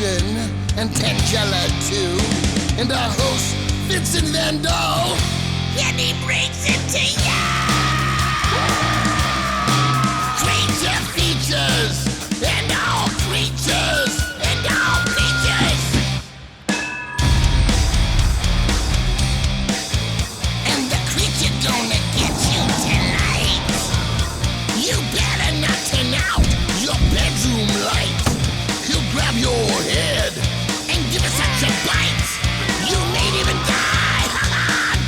Shannon and Tangela too, and our host Vincent Van Dahl, and he brings it to ya! Creature features, and all creatures, and all creatures! And the creature gonna get you tonight. You better not turn out your bedroom light. He'll grab your head and give it such a bite. You may even die,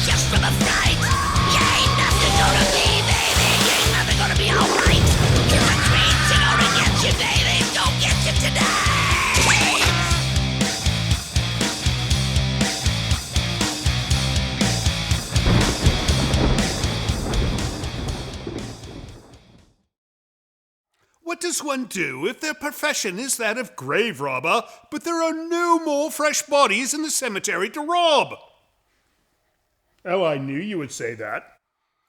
just from a fright. You ain't nothing gonna be, baby. You ain't nothing gonna be alright. Cause the creature gonna get you, baby. Gonna get you tonight. What does one do if their profession is that of grave robber, but there are no more fresh bodies in the cemetery to rob? Oh, I knew you would say that.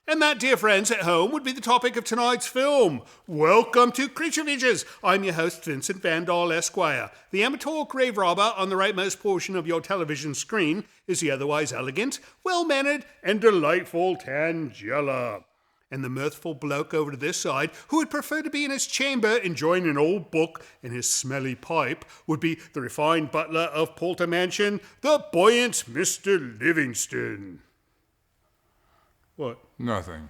And that, dear friends at home, would be the topic of tonight's film. Welcome to Creature Features. I'm your host, Vincent Van Dahl, Esquire. The amateur grave robber on the rightmost portion of your television screen is the otherwise elegant, well-mannered, and delightful Tangela. And the mirthful bloke over to this side, who would prefer to be in his chamber enjoying an old book and his smelly pipe, would be the refined butler of Polter Mansion, the buoyant Mr. Livingston. What? Nothing.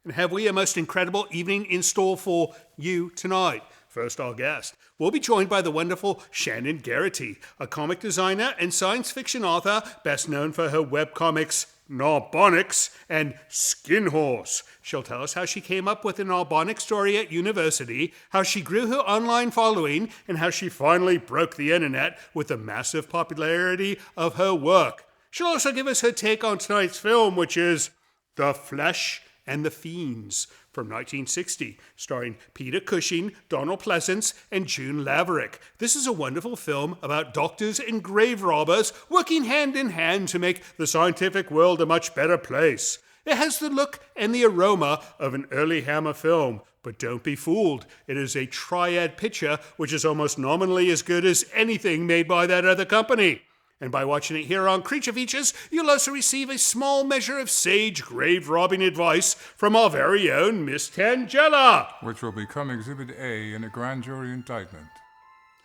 And have we a most incredible evening in store for you tonight? First, our guest. We'll be joined by the wonderful Shaenon Garrity, a comic designer and science fiction author best known for her webcomics Narbonix and Skin Horse. She'll tell us how she came up with an Narbonix story at university, how she grew her online following, and how she finally broke the internet with the massive popularity of her work. She'll also give us her take on tonight's film, which is The Flesh and the Fiends from 1960, starring Peter Cushing, Donald Pleasance, and June Laverick. This is a wonderful film about doctors and grave robbers working hand in hand to make the scientific world a much better place. It has the look and the aroma of an early Hammer film, but don't be fooled. It is a triad picture which is almost nominally as good as anything made by that other company. And by watching it here on Creature Features, you'll also receive a small measure of sage grave-robbing advice from our very own Miss Tangela. Which will become Exhibit A in a grand jury indictment.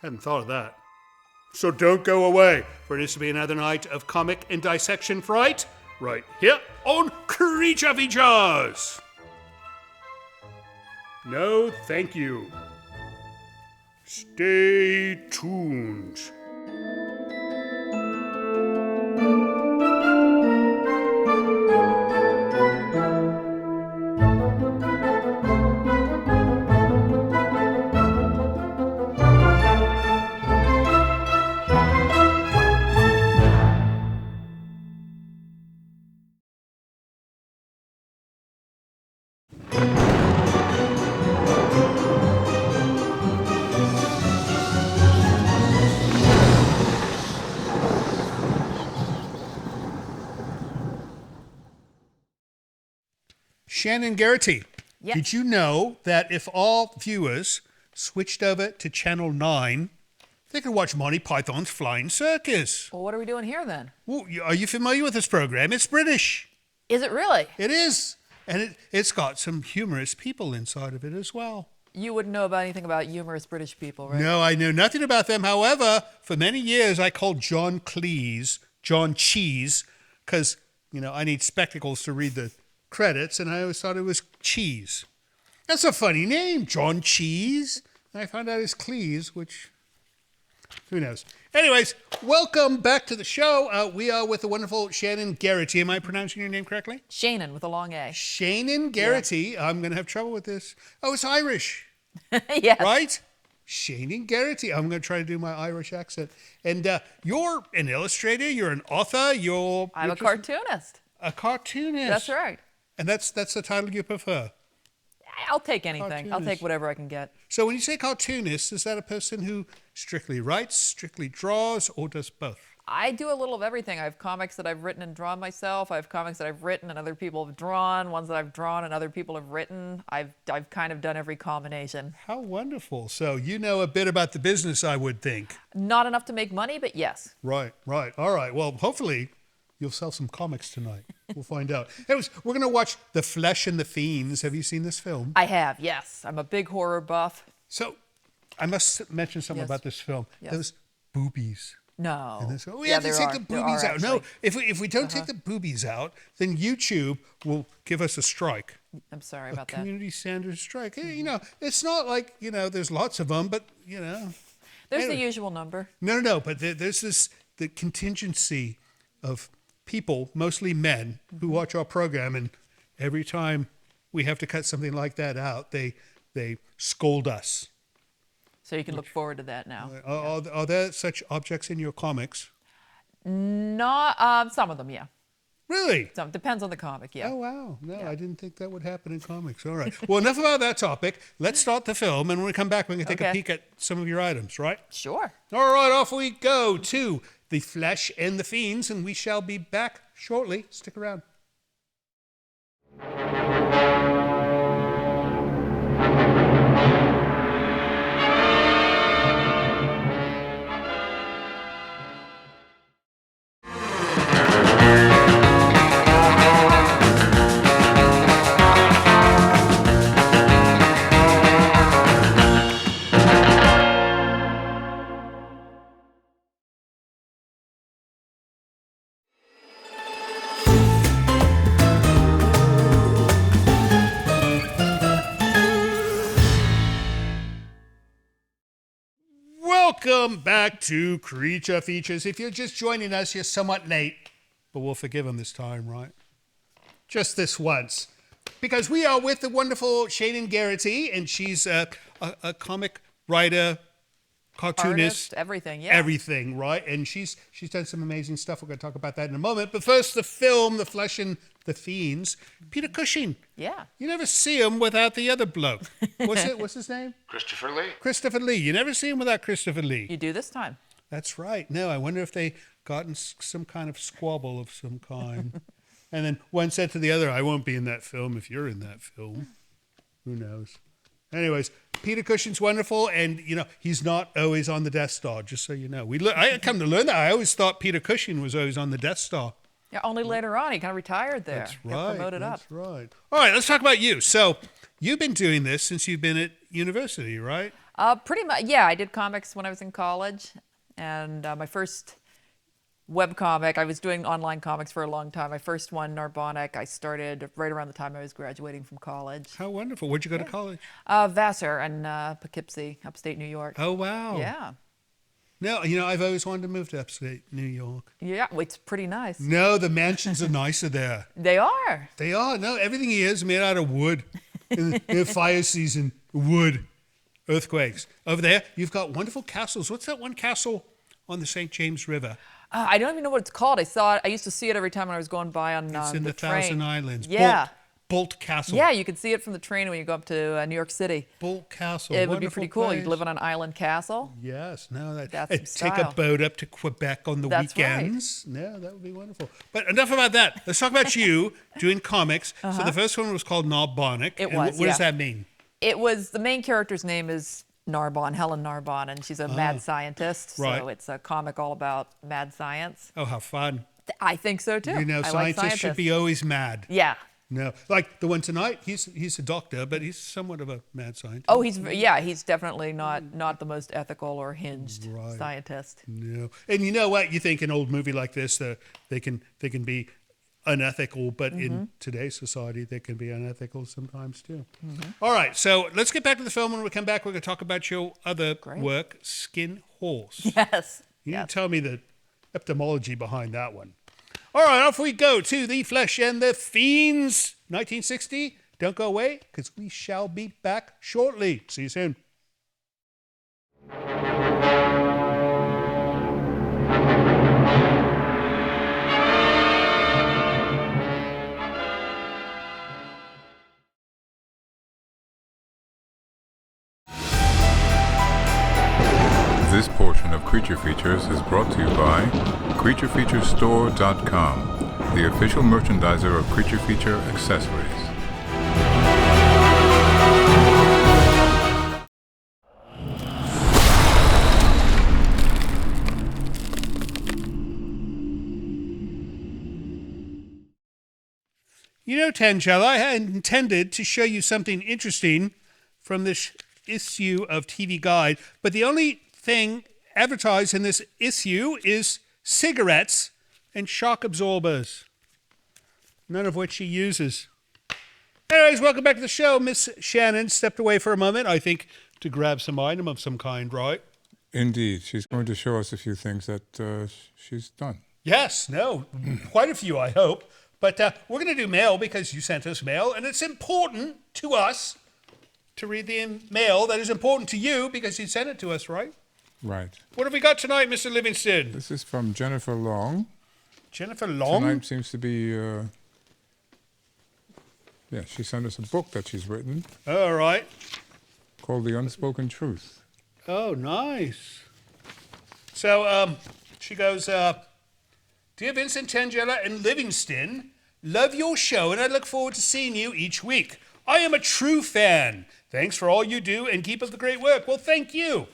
Hadn't thought of that. So don't go away, for it is to be another night of comic and dissection fright, right here on Creature Features. No, thank you. Stay tuned. Shaenon Garrity, Yes. Did you know that if all viewers switched over to Channel 9, they could watch Monty Python's Flying Circus? Well, what are we doing here then? Well, are you familiar with this program? It's British. Is it really? It is. And it's got some humorous people inside of it as well. You wouldn't know about anything about humorous British people, right? No, I know nothing about them. However, for many years, I called John Cleese John Cheese because, I need spectacles to read the credits, and I always thought it was Cheese. That's a funny name, John Cheese. And I found out it's Cleese, which, who knows. Anyways, welcome back to the show. We are with the wonderful Shaenon Garrity. Am I pronouncing your name correctly? Shannon with a long A. Shaenon Garrity. Yeah. I'm going to have trouble with this. Oh, it's Irish. Yes. Right? Shaenon Garrity. I'm going to try to do my Irish accent. And you're an illustrator. You're an author. I'm a cartoonist. A cartoonist. That's right. And that's the title you prefer? I'll take anything. Cartoonist. I'll take whatever I can get. So when you say cartoonist, is that a person who strictly writes, strictly draws, or does both? I do a little of everything. I have comics that I've written and drawn myself. I have comics that I've written and other people have drawn, ones that I've drawn and other people have written. I've kind of done every combination. How wonderful. So you know a bit about the business, I would think. Not enough to make money, but yes. Right. All right. Well, hopefully you'll sell some comics tonight. We'll find out. Anyways, we're going to watch The Flesh and the Fiends. Have you seen this film? I have, yes. I'm a big horror buff. So I must mention something Yes. about this film. Yes. Those boobies. No. And this, we have to take the boobies out. No, if we don't take the boobies out, then YouTube will give us a strike. I'm sorry about that. Community standard strike. Hey, you know, it's not like, you know, there's lots of them, but, you know. There's Anyway. the usual number. No, but there's the contingency of people, mostly men, who watch our program, and every time we have to cut something like that out, they scold us. So you can look forward to that now. Are there such objects in your comics? Not some of them, yeah. Really? Some depends on the comic, yeah. Oh, wow. No, I didn't think that would happen in comics. All right. Well, enough about that topic. Let's start the film, and when we come back, we can take a peek at some of your items, right? Sure. All right, off we go to The Flesh and the Fiends, and we shall be back shortly. Stick around. Welcome back to Creature Features. If you're just joining us, you're somewhat late, but we'll forgive them this time, right? Just this once. Because we are with the wonderful Shaenon Garrity, and she's a comic writer, cartoonist. Artist, everything, yeah. Everything, right? And she's done some amazing stuff. We're going to talk about that in a moment. But first, the film, The Flesh and the Fiends. Peter Cushing. Yeah. You never see him without the other bloke. What's his name? Christopher Lee. Christopher Lee. You never see him without Christopher Lee. You do this time. That's right. No, I wonder if they got in some kind of squabble of some kind. And then one said to the other, I won't be in that film if you're in that film. Who knows? Anyways, Peter Cushing's wonderful, and, you know, he's not always on the Death Star, just so you know. I come to learn that. I always thought Peter Cushing was always on the Death Star. Yeah, only later on he kind of retired there. That's Got right. promoted up. That's right. All right, let's talk about you. So you've been doing this since you've been at university, right? Pretty much, yeah. I did comics when I was in college, and my first webcomic, I was doing online comics for a long time. My first one, Narbonic, I started right around the time I was graduating from college. How wonderful. Where'd you go to college? Vassar in Poughkeepsie, upstate New York. Oh, wow. Yeah. No, you know, I've always wanted to move to upstate New York. Yeah, well, it's pretty nice. No, the mansions are nicer there. They are. They are. No, everything here is made out of wood. In the fire season, wood. Earthquakes. Over there, you've got wonderful castles. What's that one castle on the St. James River? I don't even know what it's called. I saw it. I used to see it every time when I was going by on It's in the train. Thousand Islands. Yeah. Bolt Castle. Yeah, you could see it from the train when you go up to New York City. Bolt Castle. It would be Wonderful pretty cool. place. You'd live on an island castle. Yes, no, That's take some a style. boat up to Quebec on the That's right. weekends. No, that would be wonderful. But enough about that. Let's talk about you doing comics. So the first one was called Narbonic. It And was, What does yeah. that mean? It was, the main character's name is Narbonne, Helen Narbonne, and she's a mad scientist. Right. So it's a comic all about mad science. Oh, how fun. I think so too. You know, I like scientists should be always mad. Yeah. No, like the one tonight, he's a doctor, but he's somewhat of a mad scientist. Oh, he's definitely not the most ethical or hinged scientist. No, and you know what? You think an old movie like this, they can be unethical, but in today's society, they can be unethical sometimes too. All right, so let's get back to the film. When we come back, we're going to talk about your other work, Skin Horse. Yes. You yes. can tell me the etymology behind that one. All right, off we go to The Flesh and the Fiends, 1960. Don't go away, because we shall be back shortly. See you soon. This portion of Creature Features is brought to you by CreatureFeatureStore.com, the official merchandiser of Creature Feature accessories. You know, Tangela, I had intended to show you something interesting from this issue of TV Guide, but the only thing advertised in this issue is cigarettes and shock absorbers, none of which she uses. Anyways, welcome back to the show. Miss Shannon stepped away for a moment, I think, to grab some item of some kind, right? Indeed. She's going to show us a few things that she's done. Yes, no, quite a few, I hope. But we're going to do mail because you sent us mail, and it's important to us to read the mail that is important to you because you sent it to us, right? Right. What have we got tonight, Mr. Livingston? This is from Jennifer Long. Jennifer Long? Tonight seems to be, she sent us a book that she's written. All right. Called The Unspoken Truth. Oh, nice. So she goes, Dear Vincent, Tangela, and Livingston, love your show, and I look forward to seeing you each week. I am a true fan. Thanks for all you do, and keep up the great work. Well, thank you.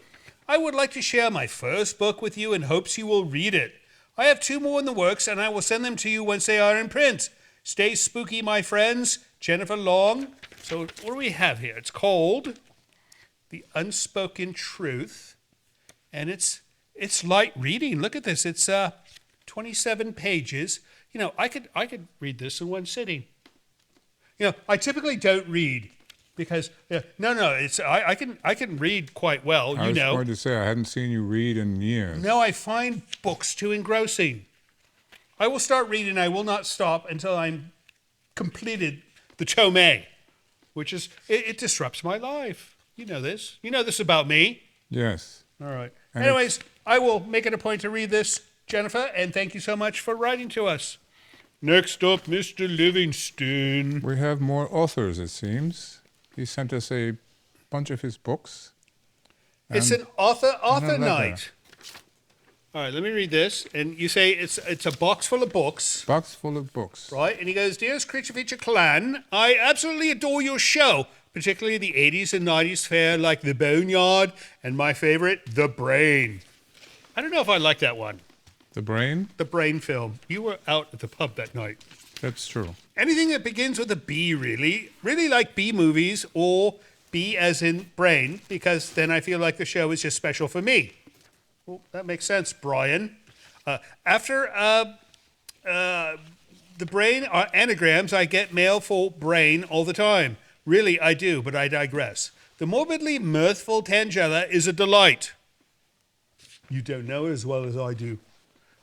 I would like to share my first book with you in hopes you will read it. I have 2 more in the works, and I will send them to you once they are in print. Stay spooky, my friends. Jennifer Long. So what do we have here? It's called The Unspoken Truth, and it's light reading. Look at this. It's 27 pages. You know, I could read this in one sitting. You know, I typically don't read because it's I can read quite well. I was going to say I hadn't seen you read in years. No, I find books too engrossing. I will start reading. I will not stop until I'm completed the tome, which is it disrupts my life. You know this. You know this about me. Yes. All right. And anyways, I will make it a point to read this, Jennifer, and thank you so much for writing to us. Next up, Mr. Livingston. We have more authors, it seems. He sent us a bunch of his books. It's an author night. All right, let me read this. And you say it's a box full of books. Box full of books. Right, and he goes, Dearest Creature Feature Clan, I absolutely adore your show, particularly the 80s and 90s fare like The Boneyard and my favorite, The Brain. I don't know if I like that one. The Brain? The Brain film. You were out at the pub that night. That's true. Anything that begins with a B, really. Really like B movies or B as in brain, because then I feel like the show is just special for me. Well, that makes sense, Brian. After the brain anagrams, I get mail for brain all the time. Really, I do, but I digress. The morbidly mirthful Tangela is a delight. You don't know it as well as I do.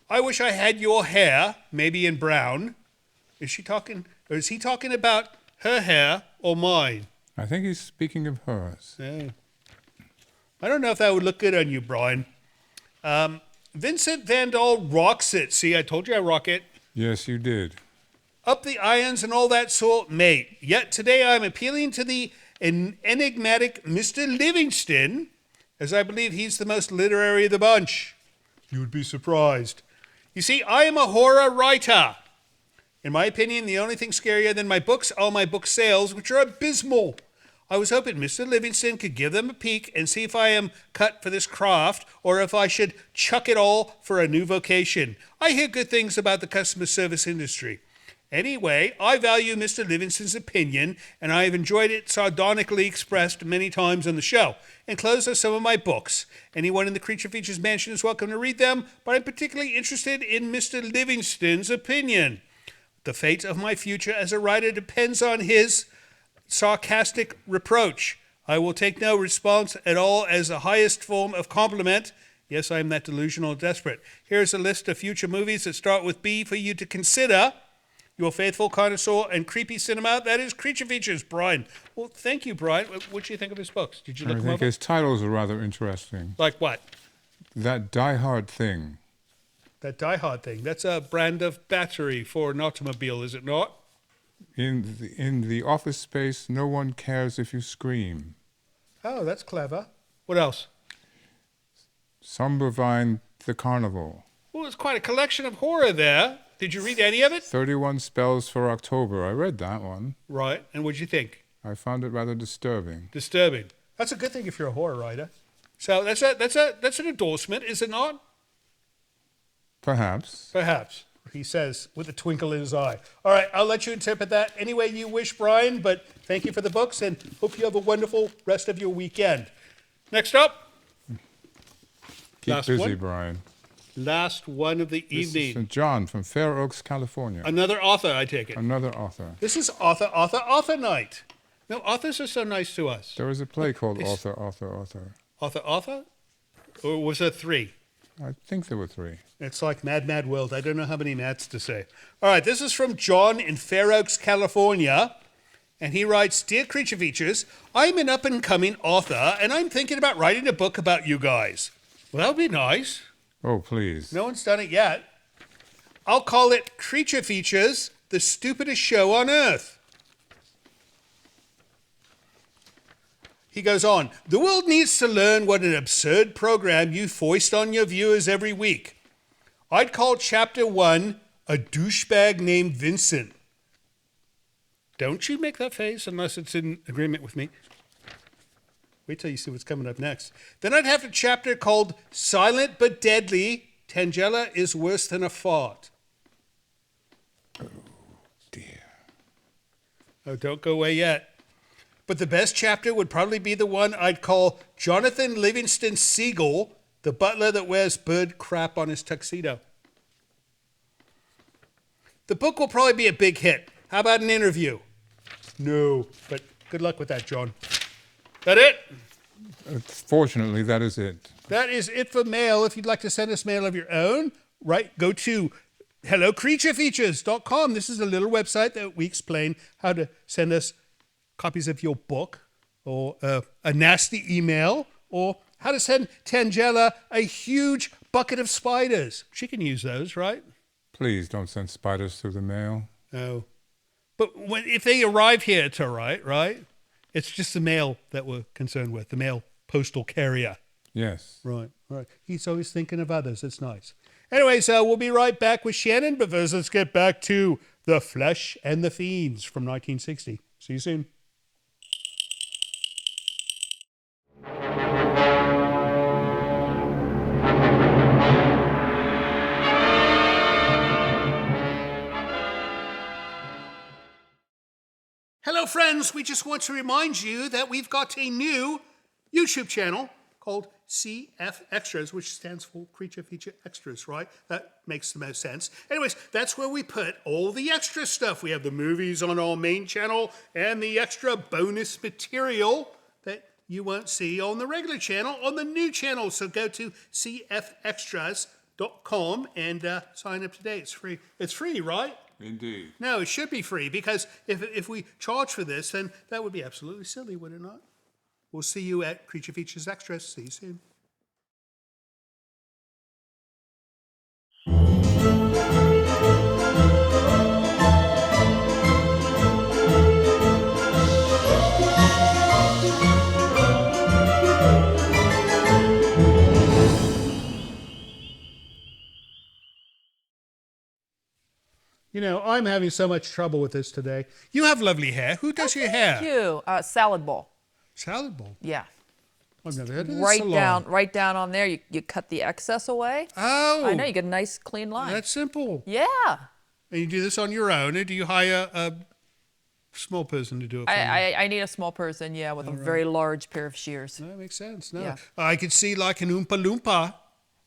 I wish I had your hair, maybe in brown. Is he talking about her hair or mine? I think he's speaking of hers. Yeah. I don't know if that would look good on you, Brian. Vincent Vandal rocks it. See, I told you I rock it. Yes, you did. Up the irons and all that sort, mate. Yet today I'm appealing to the enigmatic Mr. Livingston, as I believe he's the most literary of the bunch. You would be surprised. You see, I am a horror writer. In my opinion, the only thing scarier than my books are my book sales, which are abysmal. I was hoping Mr. Livingston could give them a peek and see if I am cut for this craft or if I should chuck it all for a new vocation. I hear good things about the customer service industry. Anyway, I value Mr. Livingston's opinion, and I have enjoyed it sardonically expressed many times on the show. Enclosed are some of my books. Anyone in the Creature Features mansion is welcome to read them, but I'm particularly interested in Mr. Livingston's opinion. The fate of my future as a writer depends on his sarcastic reproach. I will take no response at all as the highest form of compliment. Yes, I am that delusional and desperate. Here's a list of future movies that start with B for you to consider. Your faithful connoisseur and creepy cinema, that is Creature Features, Brian. Well, thank you, Brian. What do you think of his books? Did you look them I over? think his titles are rather interesting. Like what? That Die Hard Thing. That Die Hard thing. That's a brand of battery for an automobile, is it not? In the office space, no one cares if you scream. Oh, that's clever. What else? Sombervine the Carnival. Well, it's quite a collection of horror there. Did you read any of it? 31 Spells for October. I read that one. Right. And what'd you think? I found it rather disturbing. Disturbing. That's a good thing if you're a horror writer. So that's an endorsement, is it not? Perhaps. Perhaps, he says with a twinkle in his eye. All right, I'll let you interpret that any way you wish, Brian, but thank you for the books and hope you have a wonderful rest of your weekend. Next up. Keep Last busy, one. Brian. Last one of the This is evening. from John from Fair Oaks, California. Another author, I take it. Another author. This is author night. No, authors are so nice to us. There was a play called It's- Author. Author? Or was there 3? I think there were 3. It's like Mad World. I don't know how many Mads to say. All right, this is from John in Fair Oaks, California. And he writes, Dear Creature Features, I'm an up-and-coming author, and I'm thinking about writing a book about you guys. Well, that would be nice. Oh, please. No one's done it yet. I'll call it Creature Features, the stupidest show on earth. He goes on, the world needs to learn what an absurd program you foist on your viewers every week. I'd call Chapter 1 A Douchebag Named Vincent. Don't you make that face unless it's in agreement with me. Wait till you see what's coming up next. Then I'd have a chapter called Silent but Deadly, Tangela is Worse Than a Fart. Dear. Oh, don't go away yet. But the best chapter would probably be the one I'd call Jonathan Livingston Seagull, the butler that wears bird crap on his tuxedo. The book will probably be a big hit. How about an interview? No, but good luck with that, John. That it? Fortunately, that is it. That is it for mail. If you'd like to send us mail of your own, right, go to hellocreaturefeatures.com. This is a little website that we explain how to send us copies of your book or a nasty email or how to send Tangela a huge bucket of spiders. She can use those, right? Please don't send spiders through the mail. No. But if they arrive here, it's all right, right? It's just the mail that we're concerned with, the mail postal carrier. Yes. Right. He's always thinking of others. It's nice. Anyways, we'll be right back with Shannon, but first let's get back to The Flesh and the Fiends from 1960. See you soon. Hello, friends. We just want to remind you that we've got a new YouTube channel called CF Extras, which stands for Creature Feature Extras, right? That makes the most sense. Anyways, that's where we put all the extra stuff. We have the movies on our main channel and the extra bonus material that you won't see on the regular channel on the new channel. So go to cfextras.com and sign up today. It's free. It's free, right? Indeed. No, it should be free because if we charge for this, then that would be absolutely silly, would it not? We'll see you at Creature Features Extras. See you soon. You know, I'm having so much trouble with this today. You have lovely hair. Who does your hair? Thank you. Salad bowl. Salad bowl. Yeah. I've never heard of this Right salon. down on there. You cut the excess away. Oh. I know, you get a nice clean line. That's simple. Yeah. And you do this on your own, or do you hire a small person to do it for you? I need a small person, yeah, with a very large pair of shears. No, that makes sense. No. Yeah. I could see like an Oompa Loompa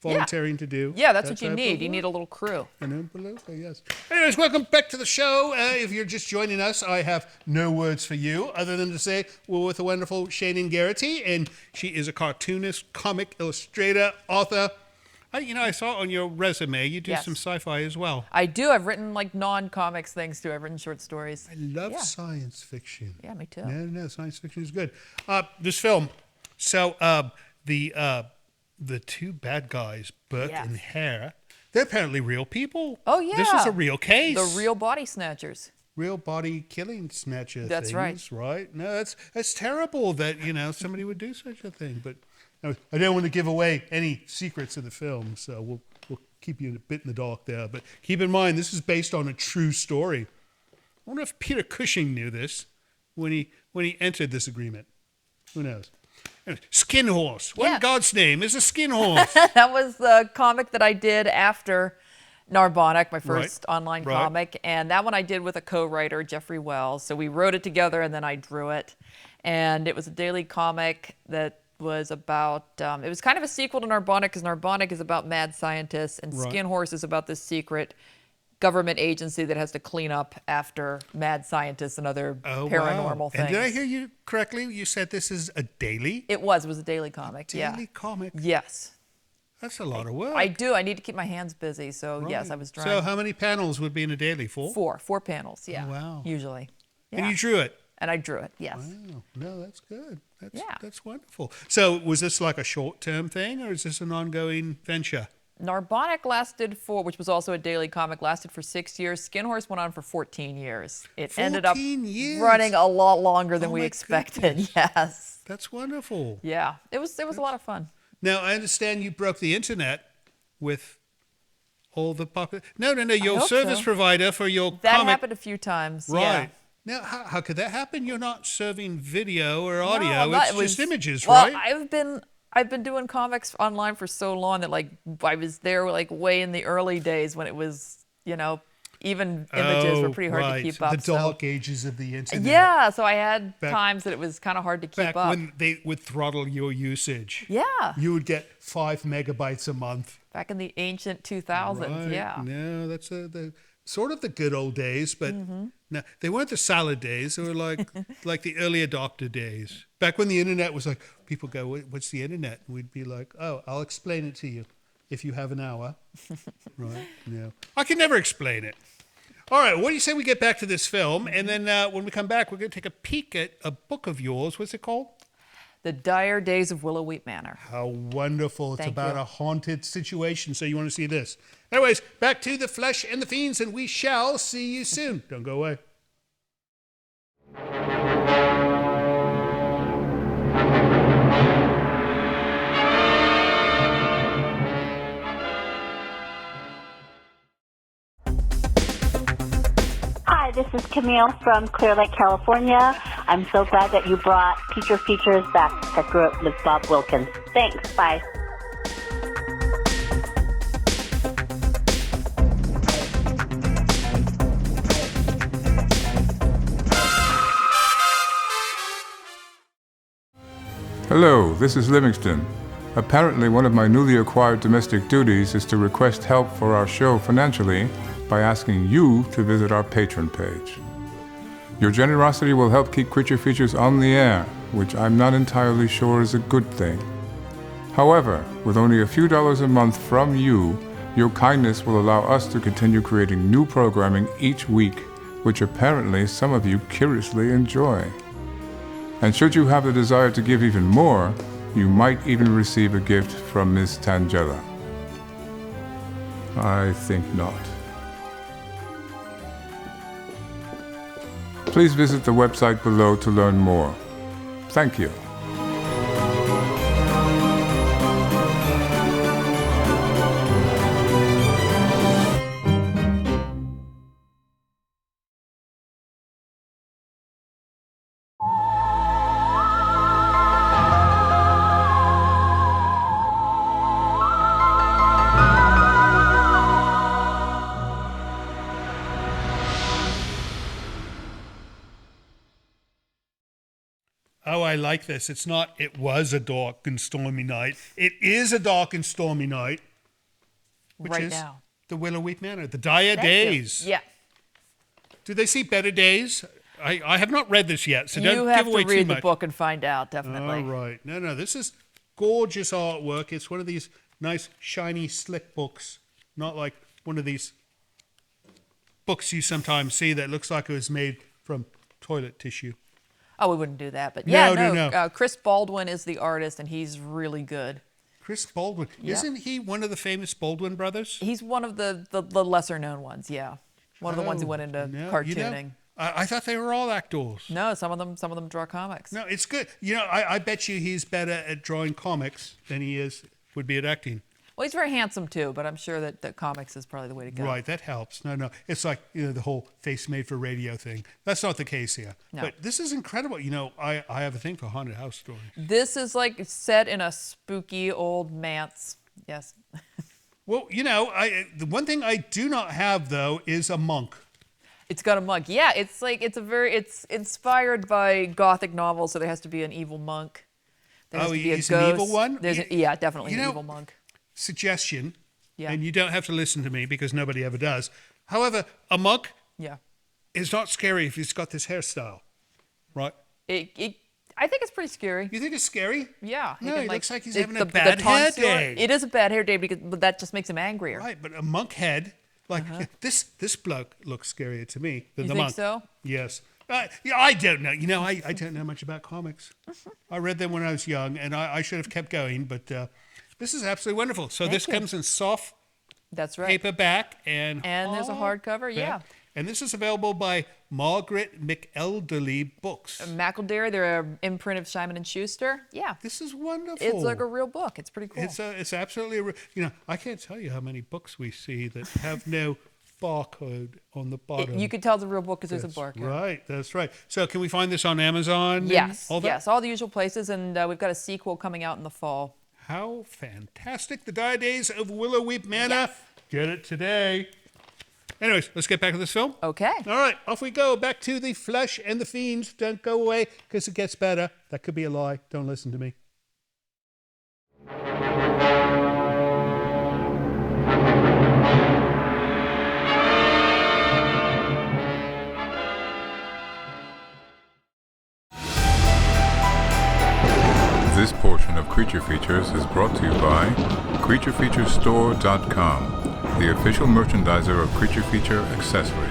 volunteering to do. Yeah, that's what you type need. of You work. need a little crew. An Oompa Loompa, yes. Anyways, welcome back to the show. If you're just joining us, I have no words for you other than to say we're with the wonderful Shaenon Garrity, and she is a cartoonist, comic illustrator, author. I saw on your resume you do Yes. some sci-fi as well. I do. I've written like non-comics things too. I've written short stories. I love Yeah. science fiction. Yeah, me too. No, science fiction is good. This film, so the two bad guys, Burke Yes. and Hare, they're apparently real people. Oh, yeah. This is a real case. The real body snatchers. Real body killing snatcher That's things, right? No, that's terrible that, somebody would do such a thing. But I don't want to give away any secrets of the film, so we'll keep you a bit in the dark there. But keep in mind, this is based on a true story. I wonder if Peter Cushing knew this when he entered this agreement. Who knows? Skin Horse. What in God's name is a skin horse? That was the comic that I did after Narbonic, my first online comic. And that one I did with a co-writer, Jeffrey Wells. So we wrote it together and then I drew it. And it was a daily comic that was about, it was kind of a sequel to Narbonic, because Narbonic is about mad scientists and Skin Horse is about this secret government agency that has to clean up after mad scientists and other paranormal things. And did I hear you correctly? You said this is a daily? It was a daily comic. Daily comic? Yes. That's a lot of work. I do. I need to keep my hands busy. So yes, I was drawing. So how many panels would be in a daily? Four panels. Yeah. Oh, wow. Usually. Yeah. And you drew it? And I drew it. Yes. Wow. No, that's good. That's wonderful. So was this like a short-term thing, or is this an ongoing venture? Narbonic lasted which was also a daily comic, lasted for 6 years. Skin Horse went on for 14 years. It ended up running a lot longer than we expected. Goodness. Yes. That's wonderful. Yeah. It was a lot of fun. Now, I understand you broke the internet with all the popular... No, your service provider for your That comic... happened a few times. Right. Yeah. Now, how could that happen? You're not serving video or audio. No, it's just images, right? Well, I've been doing comics online for so long that I was there way in the early days when it was, even images were pretty hard to keep up. The dark ages of the internet. Yeah, so I had times that it was kind of hard to keep up. Back when they would throttle your usage. Yeah. You would get 5 megabytes a month. Back in the ancient 2000s, yeah. No, that's the sort of the good old days, but no, they weren't the salad days. They were like the early adopter days. Back when the internet was like, people go, what's the internet? And we'd be like, oh, I'll explain it to you if you have an hour. Right? No. I can never explain it. All right, what do you say we get back to this film? And then when we come back, we're going to take a peek at a book of yours. What's it called? The Dire Days of Willow Wheat Manor. How wonderful. It's Thank about you. a haunted situation, so you want to see this. Anyways, back to The Flesh and the Fiends, and we shall see you soon. Don't go away. Hi, this is Camille from Clear Lake, California. I'm so glad that you brought Future Features back. I grew up with Bob Wilkins. Thanks. Bye. Hello, this is Livingston. Apparently, one of my newly acquired domestic duties is to request help for our show financially by asking you to visit our Patreon page. Your generosity will help keep Creature Features on the air, which I'm not entirely sure is a good thing. However, with only a few dollars a month from you, your kindness will allow us to continue creating new programming each week, which apparently some of you curiously enjoy. And should you have the desire to give even more, you might even receive a gift from Ms. Tangella. I think not. Please visit the website below to learn more. Thank you. Oh, I like this. It's not, it was a dark and stormy night. It is a dark and stormy night. Which Right is now. the Willow Wheat Manor, the dire Thank days. you. Yeah. Do they see better days? I have not read this yet, so You don't have give away to too read much. the book and find out, definitely. All right. No, this is gorgeous artwork. It's one of these nice, shiny, slick books. Not like one of these books you sometimes see that looks like it was made from toilet tissue. Oh, we wouldn't do that. But yeah, No. Chris Baldwin is the artist, and he's really good. Chris Baldwin. Yeah. Isn't he one of the famous Baldwin brothers? He's one of the lesser known ones, yeah. One of the ones who went into cartooning. I thought they were all actors. No, some of them draw comics. No, it's good. You know, I bet you he's better at drawing comics than would be at acting. Well, he's very handsome too, but I'm sure that comics is probably the way to go. Right, that helps. No, it's like, the whole face made for radio thing. That's not the case here. No. But this is incredible. You know, I have a thing for haunted house stories. This is like set in a spooky old manse. Yes. Well, you know, the one thing I do not have though is a monk. It's got a monk. Yeah, it's inspired by Gothic novels, so there has to be an evil monk. There has to be a he's ghost. an evil one? Yeah, definitely an evil monk. Suggestion, Yeah. and you don't have to listen to me because nobody ever does. However, a monk Yeah. is not scary if he's got this hairstyle, right? I think it's pretty scary. You think it's scary? Yeah. No, can, he like, looks like he's it- having the a bad hair tonsure- day. It is a bad hair day but that just makes him angrier. Right, but a monk head, like this bloke looks scarier to me than You the think monk. so? Yes. Yeah, I don't know. You know, I don't know much about comics. I read them when I was young, and I should have kept going, but this is absolutely wonderful. So this you. comes in soft That's right. paperback and there's a hardcover, yeah. And this is available by Margaret McElderly Books. McElderry, they're an imprint of Simon and Schuster. Yeah. This is wonderful. It's like a real book. It's pretty cool. It's absolutely I can't tell you how many books we see that have no barcode on the bottom. You could tell it's a real book because there's a That's barcode. right. That's right. So can we find this on Amazon? and Yes. all that? Yes. All the usual places, and we've got a sequel coming out in the fall. How fantastic! The Dire Days of Willow Weep Manor. Yes. Get it today. Anyways, let's get back to this film. Okay. All right, off we go. Back to the flesh and the fiends. Don't go away because it gets better. That could be a lie. Don't listen to me. This portion of Creature Features is brought to you by CreatureFeatureStore.com, the official merchandiser of Creature Feature accessories.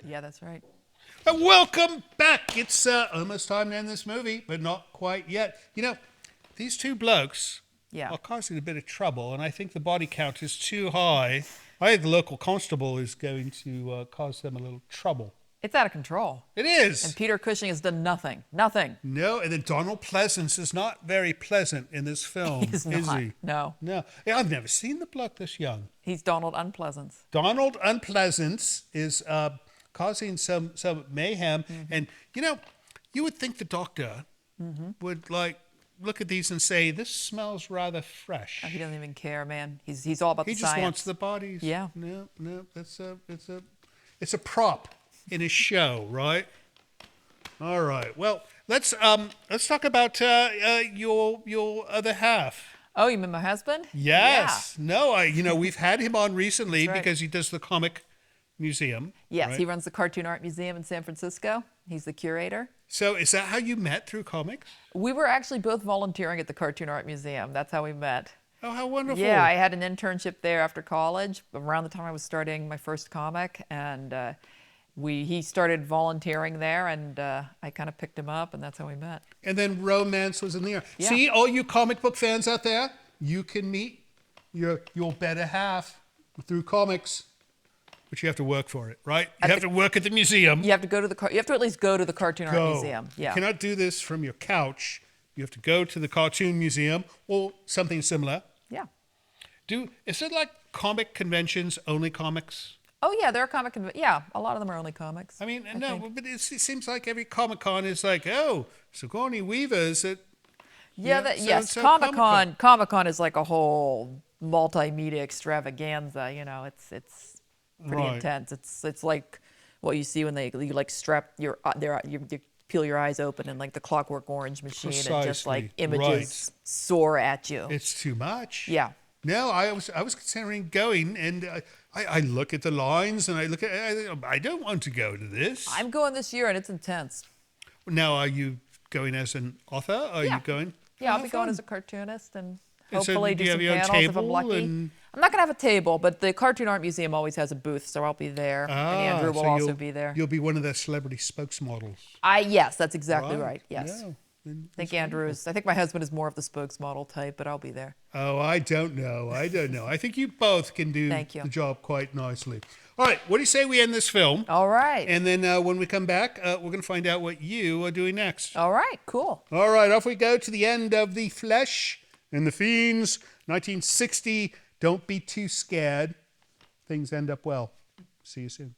Yeah, that's right. Welcome back. It's almost time to end this movie, but not quite yet. You know, these two blokes are causing a bit of trouble, and I think the body count is too high. I think the local constable is going to cause them a little trouble. It's out of control. It is. And Peter Cushing has done nothing. Nothing. No, and then Donald Pleasance is not very pleasant in this film, He's is not. he? No. No. Yeah, I've never seen the bloke this young. He's Donald Unpleasance. Donald Unpleasance is causing some mayhem. And, you know, you would think the doctor would, like, look at these and say, this smells rather fresh. Oh, he doesn't even care, man. He's all about He the just science. wants the bodies. Yeah. No, it's a prop in his show, right? All right. Well, let's talk about your other half. Oh, you mean my husband? Yes. No, we've had him on recently That's right. because he does the comic museum. Yeah. Yes, right? he runs the Cartoon Art Museum in San Francisco. He's the curator. So is that how you met, through comics? We were actually both volunteering at the Cartoon Art Museum. That's how we met. Oh, how wonderful. Yeah, I had an internship there after college, around the time I was starting my first comic, and he started volunteering there, and I kind of picked him up, and that's how we met. And then romance was in the air. Yeah. See, all you comic book fans out there, you can meet your better half through comics, but you have to work for it, right? You have to work at the museum. You have to go to you have to at least go to the Cartoon Art Museum. Yeah. You cannot do this from your couch. You have to go to the Cartoon Museum or something similar. Yeah. Is it like comic conventions, only comics? Oh yeah, there are comic. Yeah, a lot of them are only comics. I mean, I no, think. but it seems like every Comic Con is like, oh, Sigourney Weaver's at. Yeah, so- yes. so Comic Con is like a whole multimedia extravaganza. You know, it's pretty Right. intense. It's like what you see when you like strap your you peel your eyes open and like the Clockwork Orange machine and just like Precisely. images soar at you. It's too much. Yeah. No, I was considering going, and I look at the lines, and I look at I don't want to go to this. I'm going this year and it's intense. Now, are you going as an author? Are you going? Yeah, I'll Oh, be going fun. as a cartoonist and And so hopefully do do you some have your own panels if I'm table lucky. and- I'm not gonna have a table, but the Cartoon Art Museum always has a booth, so I'll be there. And Andrew will so also you'll- be there. You'll be one of their celebrity spokesmodels. Yes, that's exactly right. Yes. Yeah. I think my husband is more of the spokesmodel type, but I'll be there. Oh, I don't know. I think you both can do Thank you. the job quite nicely. All right, what do you say we end this film? All right. And then when we come back, we're going to find out what you are doing next. All right, cool. All right, off we go to the end of The Flesh and the Fiends, 1960. Don't be too scared. Things end up well. See you soon.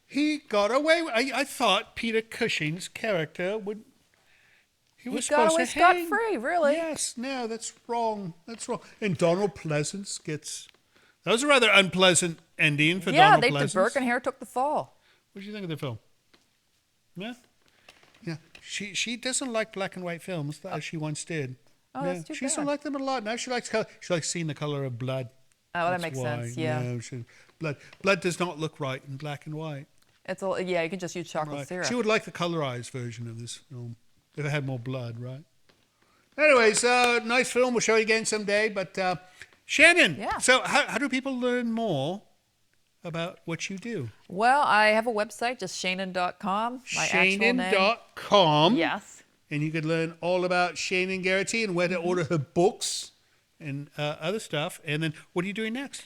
He got away. I thought Peter Cushing's character would. He was got supposed away to scot hang. free, really. Yes, no, that's wrong. That's wrong. And Donald Pleasance gets. That was a rather unpleasant ending for Yeah, Donald Pleasance. Burke and Hare took the fall. What did you think of the film? Yeah, yeah. She doesn't like black and white films as she once did. Oh, that's too she doesn't bad. like them a lot. Now she likes color. She likes seeing the color of blood. Oh, that That's makes why. sense. Yeah. No, blood does not look right in black and white. You can just use chocolate Right. syrup. She would like the colorized version of this film if it had more blood, right? Anyways, nice film. We'll show you again someday. But Shannon, Yeah. so how do people learn more about what you do? Well, I have a website, just Shaenon.com. My actual name. Shaenon.com. Yes. And you could learn all about Shaenon Garrity and where to order her books and other stuff. And then what are you doing next?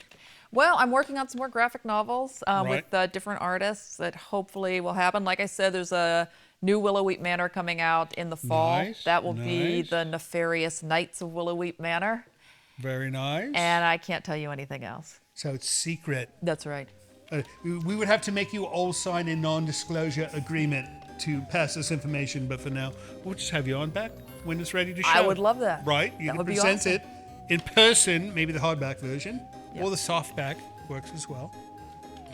Well, I'm working on some more graphic novels Right. with different artists that hopefully will happen. Like I said, there's a new Willowweep Manor coming out in the fall. Nice, That will be nice. the Nefarious Knights of Willowweep Manor. Very nice. And I can't tell you anything else. So it's secret. That's right. We would have to make you all sign a non-disclosure agreement to pass this information, but for now, we'll just have you on back when it's ready to show. I would love that. Right? You That can would be present awesome. it in person, maybe the hardback version, Yep. or the softback works as well.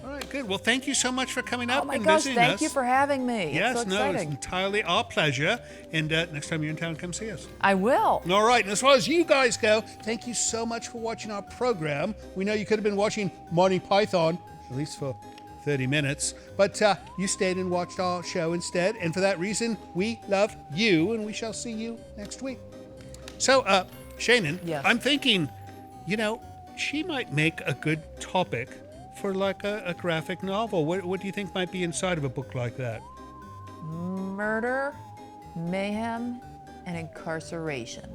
All right, good. Well, thank you so much for coming up Oh my and gosh, visiting thank us. you for having me. Yes, it's so no, it's exciting. entirely our pleasure. And next time you're in town, come see us. I will. All right, and as far as you guys go, thank you so much for watching our program. We know you could have been watching Monty Python, at least for 30 minutes, but you stayed and watched our show instead, and for that reason, we love you, and we shall see you next week. So, Shannon, Yes. I'm thinking, she might make a good topic for like a graphic novel. What do you think might be inside of a book like that? Murder, mayhem, and incarceration.